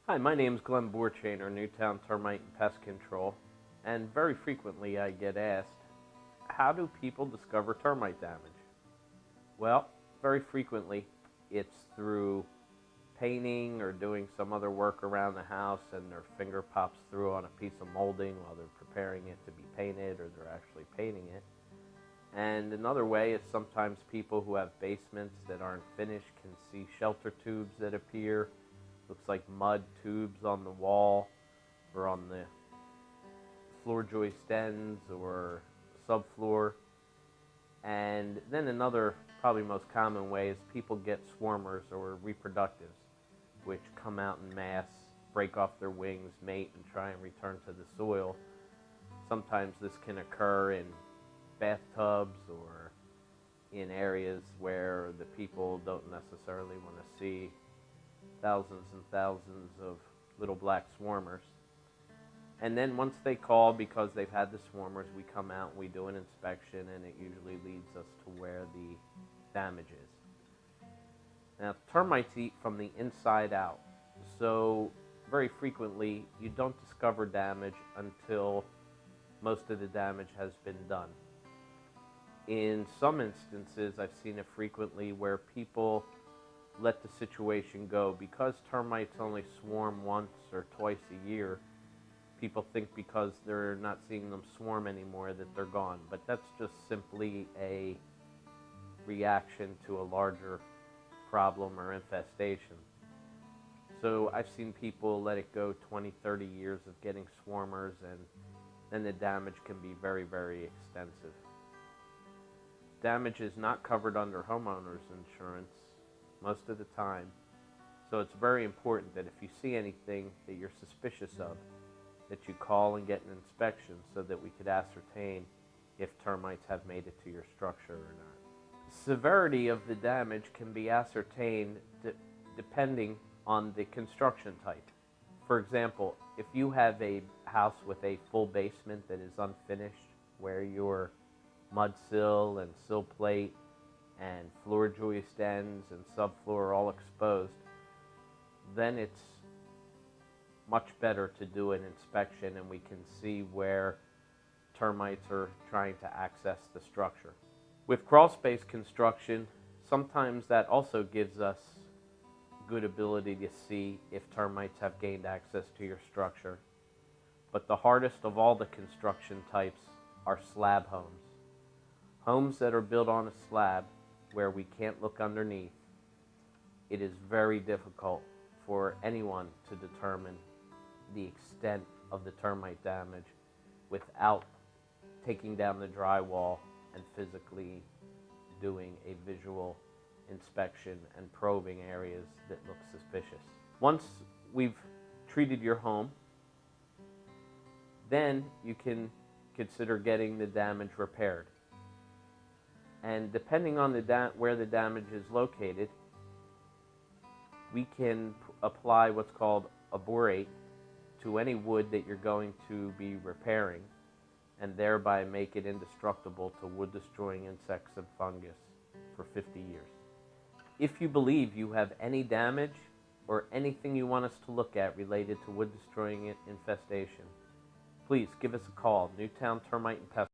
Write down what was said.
Hi, my name is Glenn Borchainer, Newtown Termite and Pest Control, and very frequently I get asked, how do people discover termite damage? Well, very frequently it's through painting or doing some other work around the house and their finger pops through on a piece of molding while they're preparing it to be painted or they're actually painting it. And another way is sometimes people who have basements that aren't finished can see shelter tubes that appear. Looks like mud tubes on the wall or on the floor joist ends or subfloor. And then another, probably most common way, is people get swarmers or reproductives, which come out in mass, break off their wings, mate, and try and return to the soil. Sometimes this can occur in bathtubs or in areas where the people don't necessarily want to see thousands and thousands of little black swarmers. And then once they call because they've had the swarmers, we come out and we do an inspection, and it usually leads us to where the damage is. Now, termites eat from the inside out, so very frequently you don't discover damage until most of the damage has been done. In some instances, I've seen it frequently where people let the situation go. Because termites only swarm once or twice a year, people think because they're not seeing them swarm anymore that they're gone. But that's just simply a reaction to a larger problem or infestation. So I've seen people let it go 20, 30 years of getting swarmers, and then the damage can be very, very extensive. Damage is not covered under homeowners insurance most of the time, so it's very important that if you see anything that you're suspicious of, that you call and get an inspection so that we could ascertain if termites have made it to your structure or not. Severity of the damage can be ascertained depending on the construction type. For example, if you have a house with a full basement that is unfinished, where your mud sill and sill plate and floor joist ends and subfloor are all exposed, then it's much better to do an inspection and we can see where termites are trying to access the structure. With crawl space construction, sometimes that also gives us good ability to see if termites have gained access to your structure. But the hardest of all the construction types are slab homes. Homes that are built on a slab where we can't look underneath. It is very difficult for anyone to determine the extent of the termite damage without taking down the drywall and physically doing a visual inspection and probing areas that look suspicious. Once we've treated your home, then you can consider getting the damage repaired. And depending on where the damage is located, we can apply what's called a borate to any wood that you're going to be repairing, and thereby make it indestructible to wood-destroying insects and fungus for 50 years. If you believe you have any damage or anything you want us to look at related to wood-destroying infestation, please give us a call, Newtown Termite and Pest